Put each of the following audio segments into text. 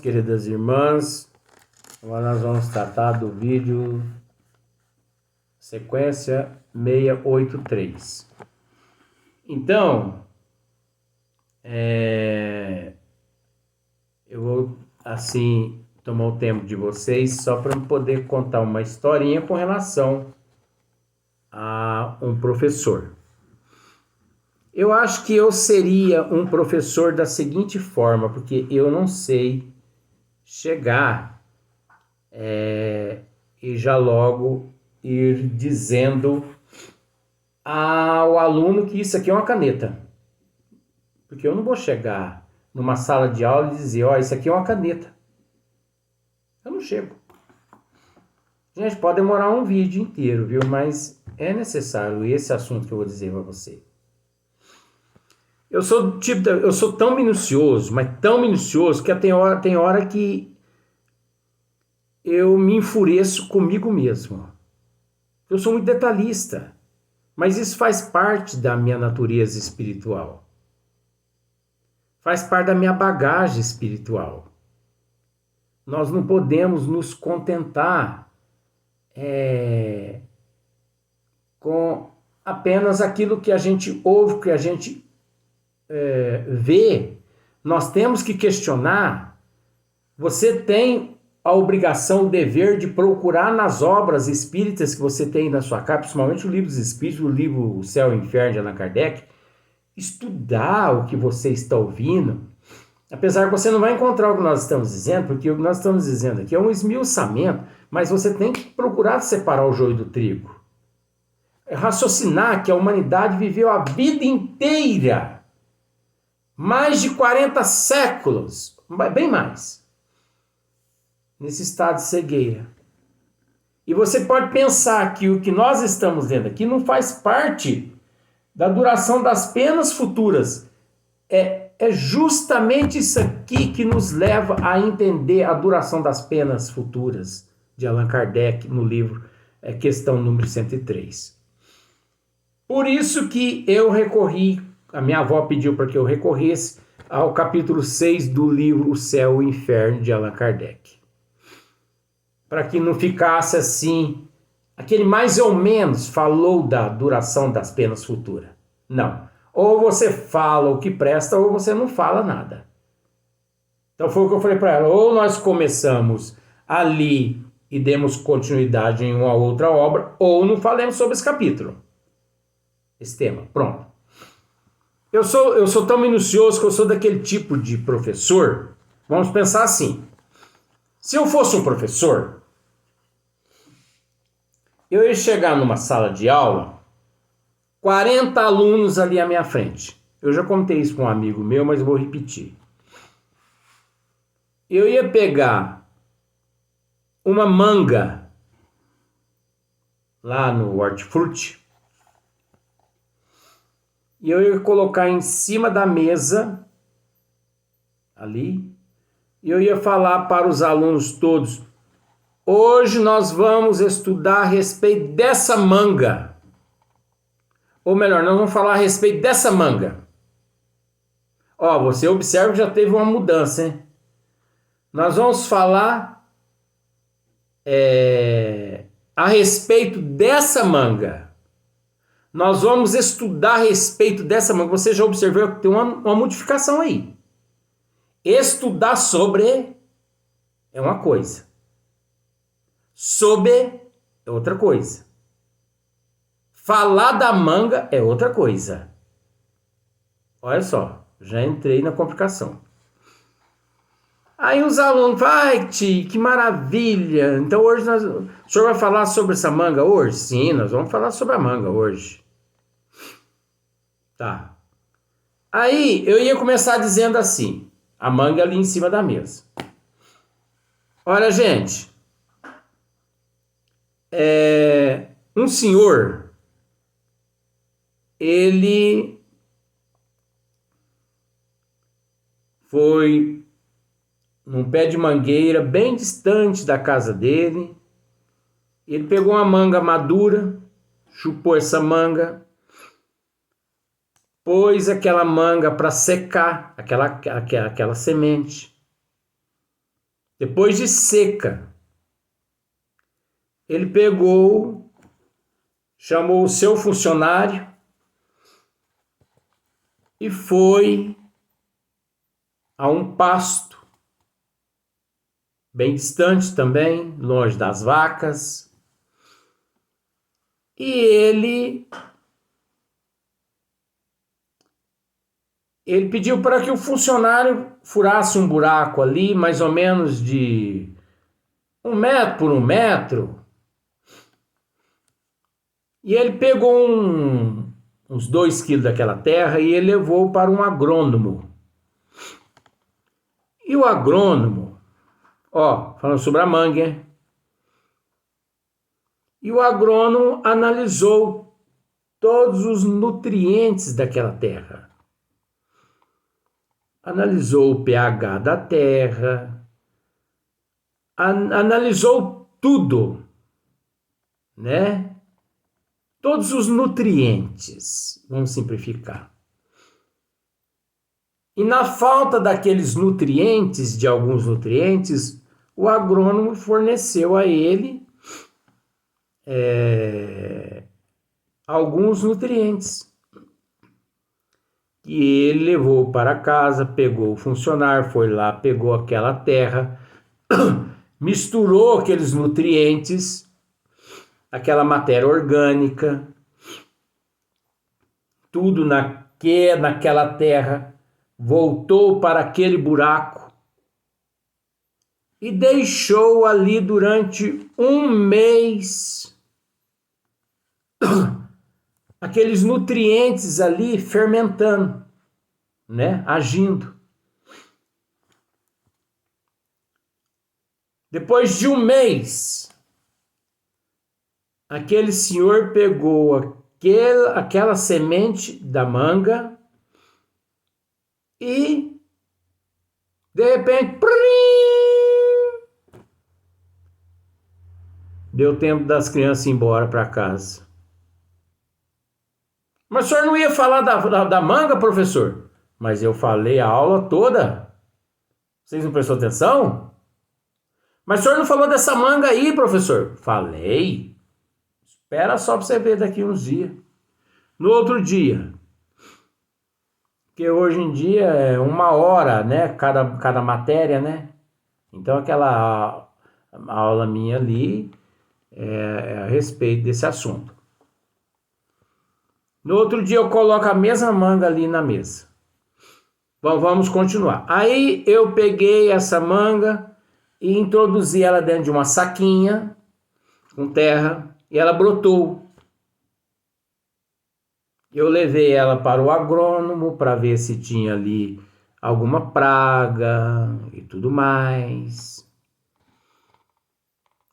Queridas irmãs, agora nós vamos tratar do vídeo sequência 683. Então, eu vou assim tomar o tempo de vocês só para poder contar uma historinha com relação a um professor. Eu acho que eu seria um professor da seguinte forma, porque eu não sei chegar e já logo ir dizendo ao aluno que isso aqui é uma caneta. Porque eu não vou chegar numa sala de aula e dizer, ó, isso aqui é uma caneta. Eu não chego. Gente, pode demorar um vídeo inteiro, viu? Mas é necessário esse assunto que eu vou dizer para você. Eu sou tão minucioso, mas tão minucioso que tem hora que eu me enfureço comigo mesmo. Eu sou muito detalhista, mas isso faz parte da minha natureza espiritual. Faz parte da minha bagagem espiritual. Nós não podemos nos contentar com apenas aquilo que a gente ouve, que a gente vê. Nós temos que questionar. Você tem a obrigação, o dever de procurar nas obras espíritas que você tem na sua casa, principalmente o livro dos Espíritos, o livro O Céu e o Inferno de Allan Kardec, estudar o que você está ouvindo, apesar que você não vai encontrar o que nós estamos dizendo, porque o que nós estamos dizendo aqui é um esmiuçamento, mas você tem que procurar separar o joio do trigo. Raciocinar que a humanidade viveu a vida inteira, mais de 40 séculos, bem mais, nesse estado de cegueira. E você pode pensar que o que nós estamos vendo aqui não faz parte da duração das penas futuras. É justamente isso aqui que nos leva a entender a duração das penas futuras de Allan Kardec no livro questão número 103. Por isso que eu recorri, a minha avó pediu para que eu recorresse ao capítulo 6 do livro O Céu e o Inferno de Allan Kardec. Para que não ficasse assim, aquele mais ou menos falou da duração das penas futuras. Não. Ou você fala o que presta, ou você não fala nada. Então foi o que eu falei para ela. Ou nós começamos ali e demos continuidade em uma outra obra, ou não falemos sobre esse capítulo. Esse tema. Pronto. Eu sou tão minucioso que eu sou daquele tipo de professor. Vamos pensar assim. Se eu fosse um professor, eu ia chegar numa sala de aula, 40 alunos ali à minha frente. Eu já contei isso com um amigo meu, mas eu vou repetir. Eu ia pegar uma manga lá no hortifruti e eu ia colocar em cima da mesa ali e eu ia falar para os alunos todos: hoje nós vamos estudar a respeito dessa manga. Ou melhor, nós vamos falar a respeito dessa manga. Ó, você observa que já teve uma mudança, hein? Nós vamos falar a respeito dessa manga. Nós vamos estudar a respeito dessa manga. Você já observou que tem uma modificação aí. Estudar sobre é uma coisa. Sobre é outra coisa. Falar da manga é outra coisa. Olha só, já entrei na complicação. Aí os alunos, vai, tio, que maravilha. Então hoje o senhor vai falar sobre essa manga hoje? Sim, nós vamos falar sobre a manga hoje. Tá. Aí eu ia começar dizendo assim, a manga ali em cima da mesa. Olha, gente, um senhor, ele foi num pé de mangueira bem distante da casa dele. Ele pegou uma manga madura, chupou essa manga, pôs aquela manga para secar, aquela semente. depois de seca, ele pegou, chamou o seu funcionário e foi a um pasto, bem distante também, longe das vacas, e ele pediu para que o funcionário furasse um buraco ali, mais ou menos de 1 metro por 1 metro, e ele pegou uns 2 quilos daquela terra e ele levou para um agrônomo. E o agrônomo, falando sobre a manga, hein? E o agrônomo analisou todos os nutrientes daquela terra. Analisou o pH da terra, analisou tudo, né? Todos os nutrientes, vamos simplificar. E na falta daqueles nutrientes, de alguns nutrientes, o agrônomo forneceu a ele alguns nutrientes. E ele levou para casa, pegou o funcionário, foi lá, pegou aquela terra, misturou aqueles nutrientes, aquela matéria orgânica, tudo naquela terra, voltou para aquele buraco e deixou ali durante 1 mês aqueles nutrientes ali fermentando, né? Agindo. Depois de 1 mês, aquele senhor pegou aquela semente da manga e, de repente, deu tempo das crianças ir embora para casa. Mas o senhor não ia falar da manga, professor? Mas eu falei a aula toda. Vocês não prestou atenção? Mas o senhor não falou dessa manga aí, professor? Falei. Espera só para você ver daqui uns dias. No outro dia, que hoje em dia é 1 hora, né? Cada matéria, né? Então aquela aula minha ali é a respeito desse assunto. No outro dia eu coloco a mesma manga ali na mesa. Bom, vamos continuar. Aí eu peguei essa manga e introduzi ela dentro de uma saquinha com terra e ela brotou. Eu levei ela para o agrônomo para ver se tinha ali alguma praga e tudo mais.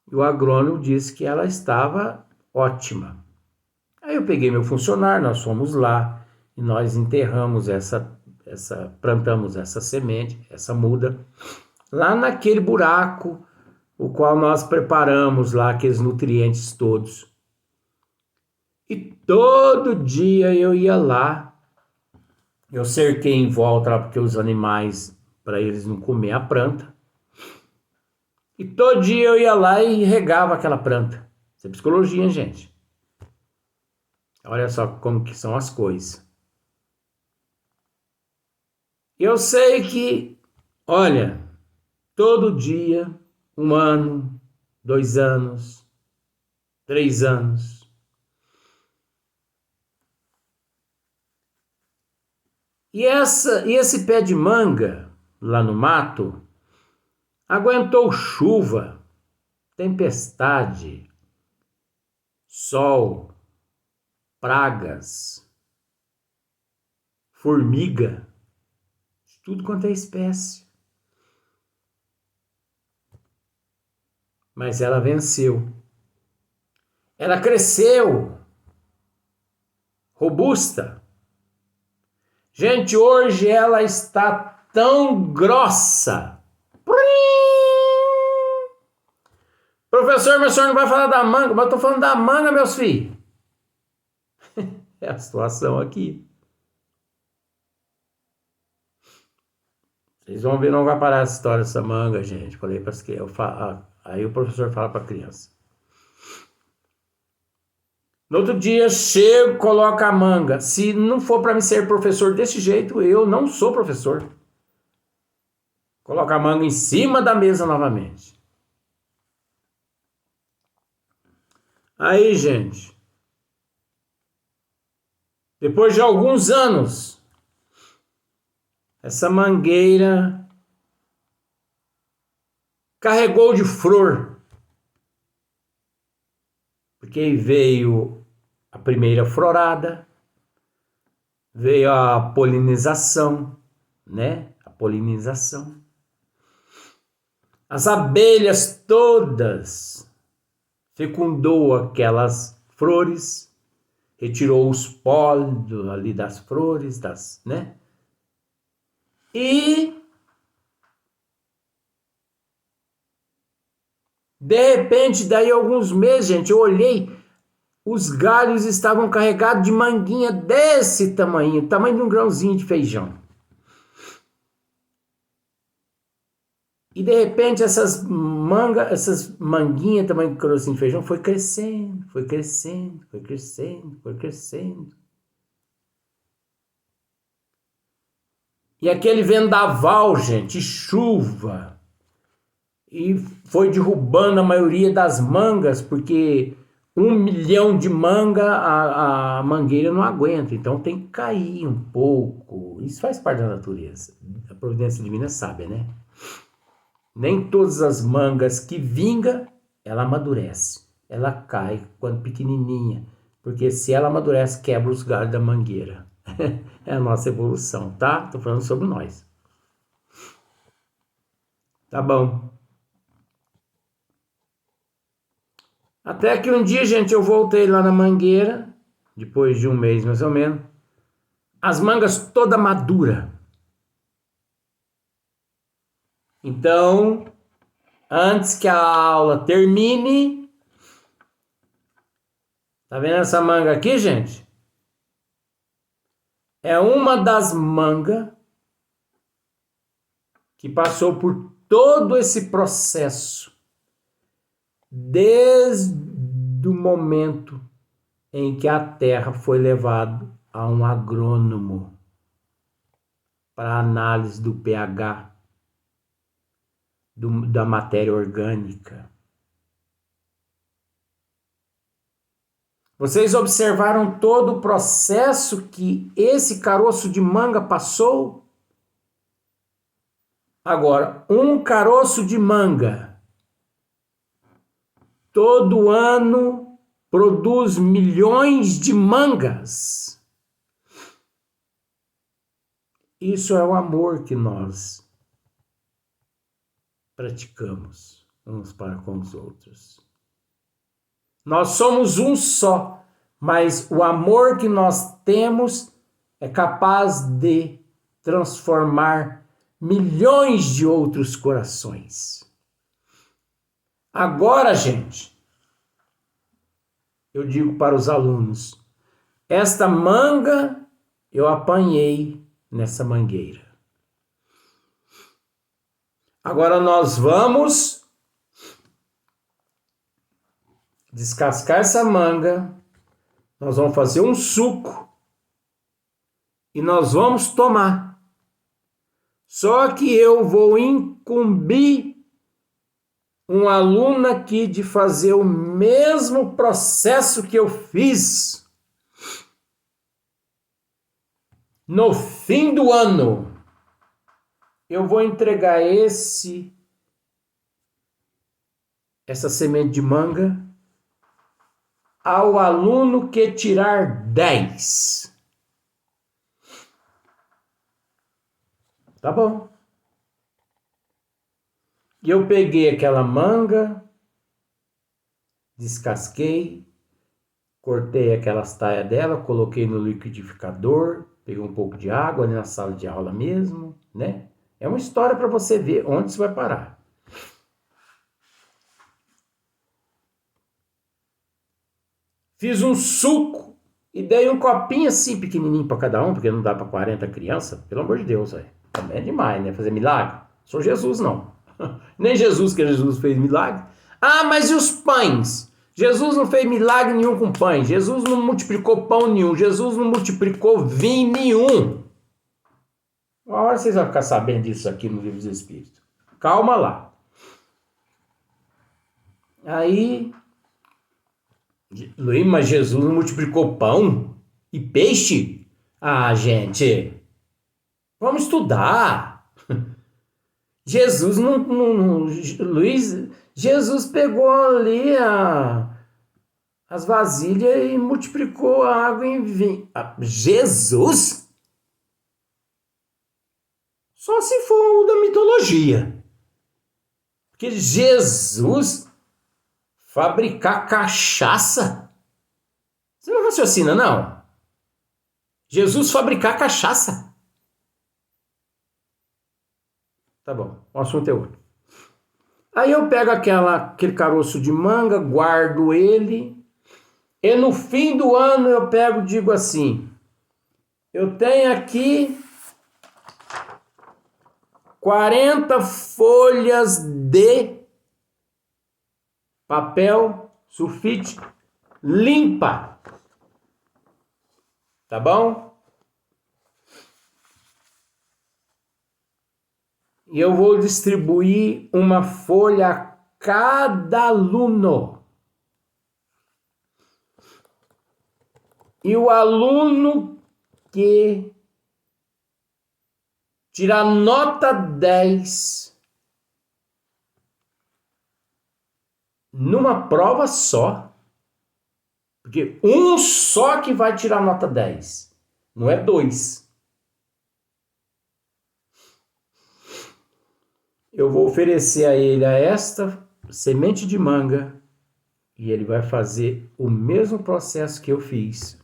E o agrônomo disse que ela estava ótima. Aí eu peguei meu funcionário, nós fomos lá e nós enterramos plantamos essa semente, essa muda, lá naquele buraco, o qual nós preparamos lá aqueles nutrientes todos. E todo dia eu ia lá, eu cerquei em volta lá porque os animais, para eles não comer a planta. E todo dia eu ia lá e regava aquela planta. Isso é psicologia, hein, gente? Olha só como que são as coisas. Eu sei que, olha, todo dia, 1 ano, 2 anos, 3 anos, e esse pé de manga lá no mato aguentou chuva, tempestade, sol, pragas, formiga, tudo quanto é espécie. Mas ela venceu. Ela cresceu, robusta. Gente, hoje ela está tão grossa. Professor, mas o senhor não vai falar da manga? Mas eu estou falando da manga, meus filhos. É a situação aqui. Vocês vão ver, não vai parar essa história dessa manga, gente. Falei para as crianças. Aí o professor fala para a criança. No outro dia, chego, coloco a manga. Se não for para mim ser professor desse jeito, eu não sou professor. Coloca a manga em cima da mesa novamente. Aí, gente, depois de alguns anos, essa mangueira carregou de flor. Porque aí veio a primeira florada, veio a polinização, né? A polinização. As abelhas todas fecundou aquelas flores, retirou os pólen ali das flores, né? E de repente, daí alguns meses, gente, eu olhei, os galhos estavam carregados de manguinha desse tamanho de um grãozinho de feijão. E de repente essas manguinhas tamanho de carocinho de feijão foi crescendo, foi crescendo, foi crescendo, foi crescendo. E aquele vendaval, gente, chuva, e foi derrubando a maioria das mangas, porque 1 milhão de manga a mangueira não aguenta, então tem que cair um pouco. Isso faz parte da natureza. A providência divina sabe, né? Nem todas as mangas que vinga, ela amadurece. Ela cai quando pequenininha, porque se ela amadurece, quebra os galhos da mangueira. É a nossa evolução, tá? Tô falando sobre nós. Tá bom. Até que um dia, gente, eu voltei lá na mangueira, depois de um mês mais ou menos, as mangas toda madura. Então, antes que a aula termine, tá vendo essa manga aqui, gente? É uma das mangas que passou por todo esse processo, desde o momento em que a terra foi levada a um agrônomo para análise do pH da matéria orgânica. Vocês observaram todo o processo que esse caroço de manga passou? Agora, um caroço de manga todo ano produz milhões de mangas. Isso é o amor que nós praticamos uns para com os outros. Nós somos um só, mas o amor que nós temos é capaz de transformar milhões de outros corações. Agora, gente, eu digo para os alunos, esta manga eu apanhei nessa mangueira. Agora nós vamos descascar essa manga, nós vamos fazer um suco e nós vamos tomar. Só que eu vou incumbir um aluno aqui de fazer o mesmo processo que eu fiz no fim do ano. Eu vou entregar essa semente de manga ao aluno que tirar 10. Tá bom. E eu peguei aquela manga, descasquei, cortei aquelas taias dela, coloquei no liquidificador, peguei um pouco de água ali na sala de aula mesmo, né? É uma história para você ver onde você vai parar. Fiz um suco e dei um copinho assim pequenininho para cada um, porque não dá para 40 crianças, pelo amor de Deus, velho. Também é demais, né? Fazer milagre. Sou Jesus, não. Nem Jesus, que Jesus fez milagre. Ah, mas e os pães? Jesus não fez milagre nenhum com pães. Jesus não multiplicou pão nenhum. Jesus não multiplicou vinho nenhum. Uma hora vocês vão ficar sabendo disso aqui no Livro dos Espíritos. Calma lá. Aí, Luiz, mas Jesus não multiplicou pão e peixe? Ah, gente, vamos estudar. Jesus Luiz, Jesus pegou ali as vasilhas e multiplicou a água em vinho. Jesus? Só se for o da mitologia. Porque Jesus fabricar cachaça? Você não raciocina, não? Jesus fabricar cachaça? Tá bom, o assunto é outro. Aí eu pego aquele caroço de manga, guardo ele, e no fim do ano eu pego e digo assim, eu tenho aqui 40 folhas de papel sulfite limpa. Tá bom? E eu vou distribuir uma folha a cada aluno. E o aluno que tirar nota 10 numa prova só, porque um só que vai tirar nota 10, não é 2. Eu vou oferecer a ele esta semente de manga e ele vai fazer o mesmo processo que eu fiz.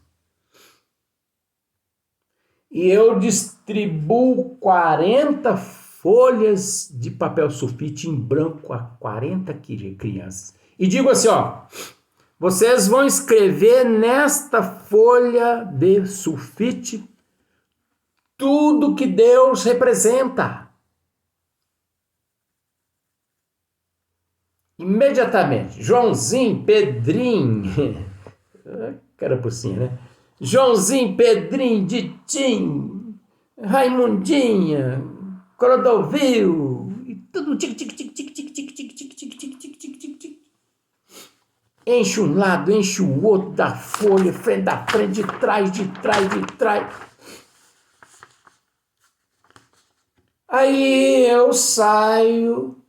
E eu distribuo 40 folhas de papel sulfite em branco a 40 crianças. E digo assim, ó, vocês vão escrever nesta folha de sulfite tudo que Deus representa. Imediatamente, Joãozinho, Pedrinho, cara por cima, né? Joãozinho, Pedrinho, Ditim, Raimundinha, Crodovil, e tudo enche um lado, enche o outro da folha, frente da frente, de trás, de trás, de trás. Aí eu saio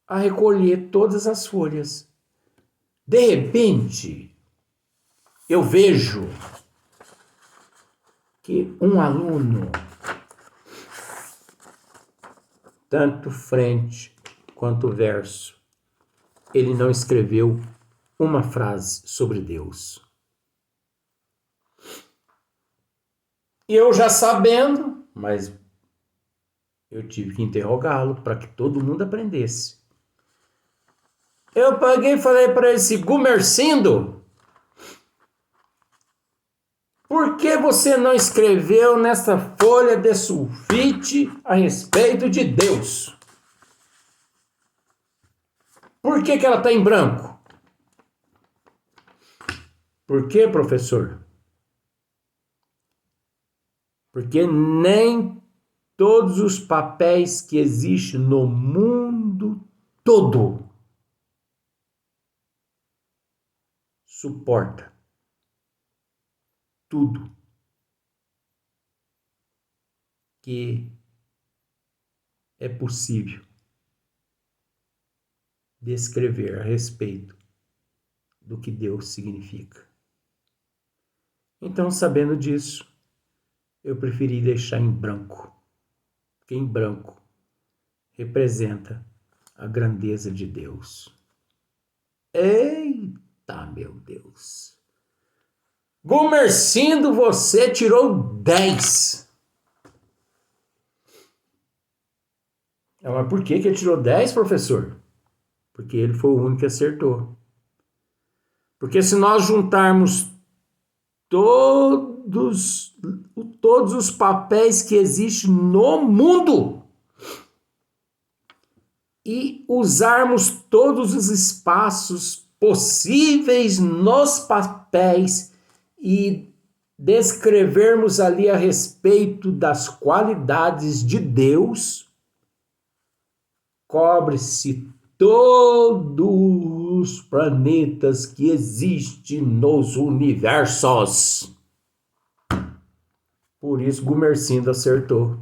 a recolher todas as folhas. De repente, eu vejo que um aluno, tanto frente quanto verso, ele não escreveu uma frase sobre Deus. E eu já sabendo, mas eu tive que interrogá-lo para que todo mundo aprendesse. Eu peguei e falei para ele, Gumercindo, por que você não escreveu nessa folha de sulfite a respeito de Deus? Por que ela está em branco? Por que, professor? Porque nem todos os papéis que existem no mundo todo suporta tudo que é possível descrever a respeito do que Deus significa. Então, sabendo disso, eu preferi deixar em branco, porque em branco representa a grandeza de Deus. Eita, meu Deus! Gumercindo, você tirou 10. Mas por que ele tirou 10, professor? Porque ele foi o único que acertou. Porque se nós juntarmos todos todos os papéis que existem no mundo e usarmos todos os espaços possíveis nos papéis e descrevermos ali a respeito das qualidades de Deus, cobre-se todos os planetas que existem nos universos. Por isso Gumercindo acertou.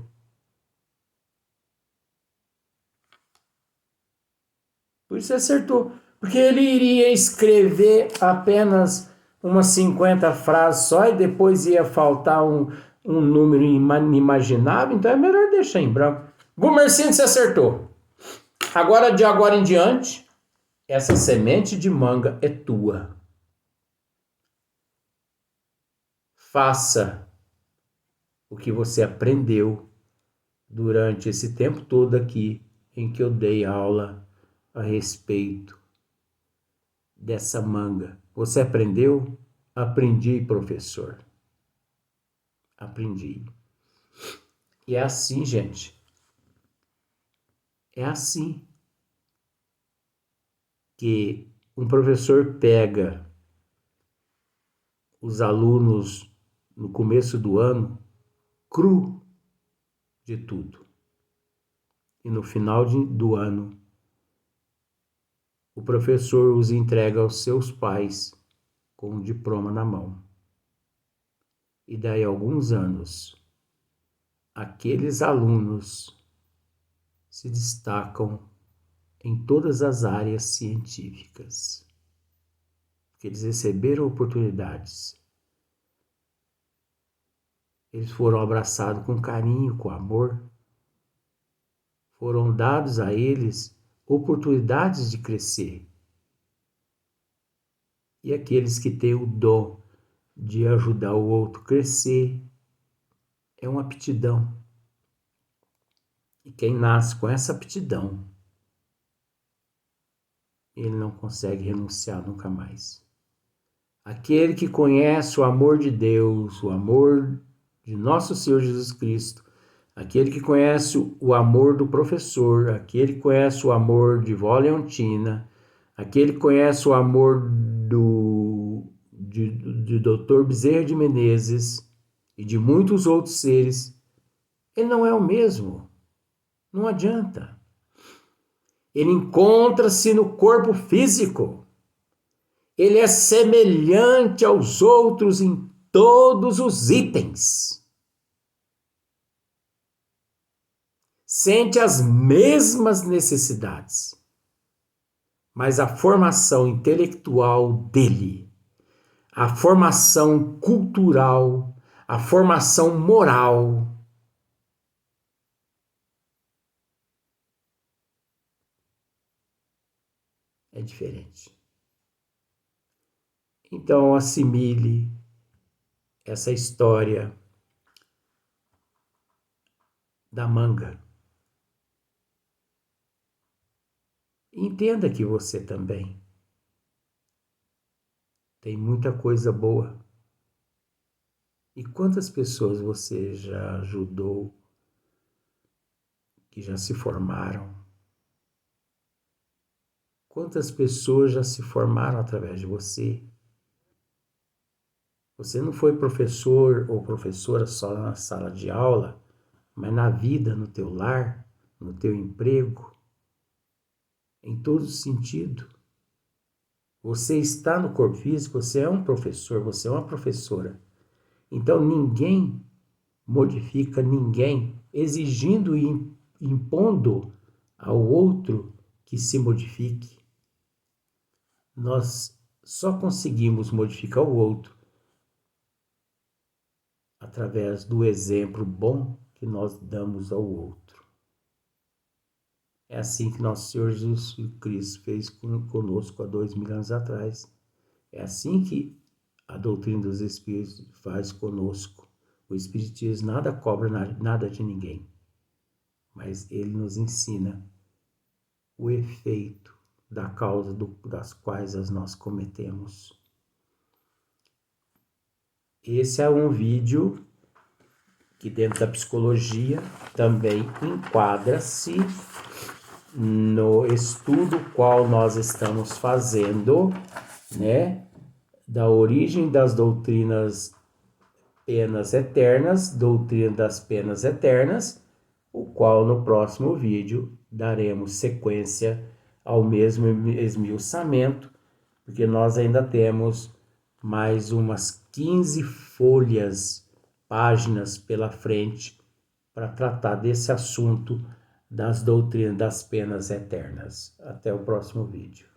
Por isso acertou. Porque ele iria escrever apenas umas 50 frases só e depois ia faltar um número inimaginável, então é melhor deixar em branco. Gumercindo, você acertou. Agora, de agora em diante, essa semente de manga é tua. Faça o que você aprendeu durante esse tempo todo aqui em que eu dei aula a respeito dessa manga. Você aprendeu? Aprendi, professor. Aprendi. E é assim, gente. É assim que um professor pega os alunos no começo do ano cru de tudo. E no final do ano, o professor os entrega aos seus pais com um diploma na mão. E daí a alguns anos, aqueles alunos se destacam em todas as áreas científicas, porque eles receberam oportunidades. Eles foram abraçados com carinho, com amor. Foram dados a eles oportunidades de crescer. E aqueles que têm o dom de ajudar o outro a crescer é uma aptidão. E quem nasce com essa aptidão, ele não consegue renunciar nunca mais. Aquele que conhece o amor de Deus, o amor de nosso Senhor Jesus Cristo, aquele que conhece o amor do professor, aquele que conhece o amor de Vó Leontina, aquele que conhece o amor de Dr. Bezerra de Menezes e de muitos outros seres, ele não é o mesmo. Não adianta. Ele encontra-se no corpo físico. Ele é semelhante aos outros em todos os itens. Sente as mesmas necessidades. Mas a formação intelectual dele, a formação cultural, a formação moral, é diferente. Então, assimile essa história da manga. Entenda que você também tem muita coisa boa. E quantas pessoas você já ajudou, que já se formaram? Quantas pessoas já se formaram através de você? Você não foi professor ou professora só na sala de aula, mas na vida, no teu lar, no teu emprego, em todo sentido. Você está no corpo físico, você é um professor, você é uma professora. Então ninguém modifica ninguém, exigindo e impondo ao outro que se modifique. Nós só conseguimos modificar o outro através do exemplo bom que nós damos ao outro. É assim que nosso Senhor Jesus Cristo fez conosco há 2000 anos atrás. É assim que a doutrina dos Espíritos faz conosco. O Espiritismo nada cobra nada de ninguém, mas ele nos ensina o efeito da causa das quais nós cometemos. esse é um vídeo que dentro da psicologia também enquadra-se no estudo qual nós estamos fazendo, né, da origem das doutrinas penas eternas, doutrina das penas eternas, o qual no próximo vídeo daremos sequência ao mesmo esmiuçamento, porque nós ainda temos mais umas 15 folhas, páginas pela frente para tratar desse assunto das doutrinas das penas eternas. Até o próximo vídeo.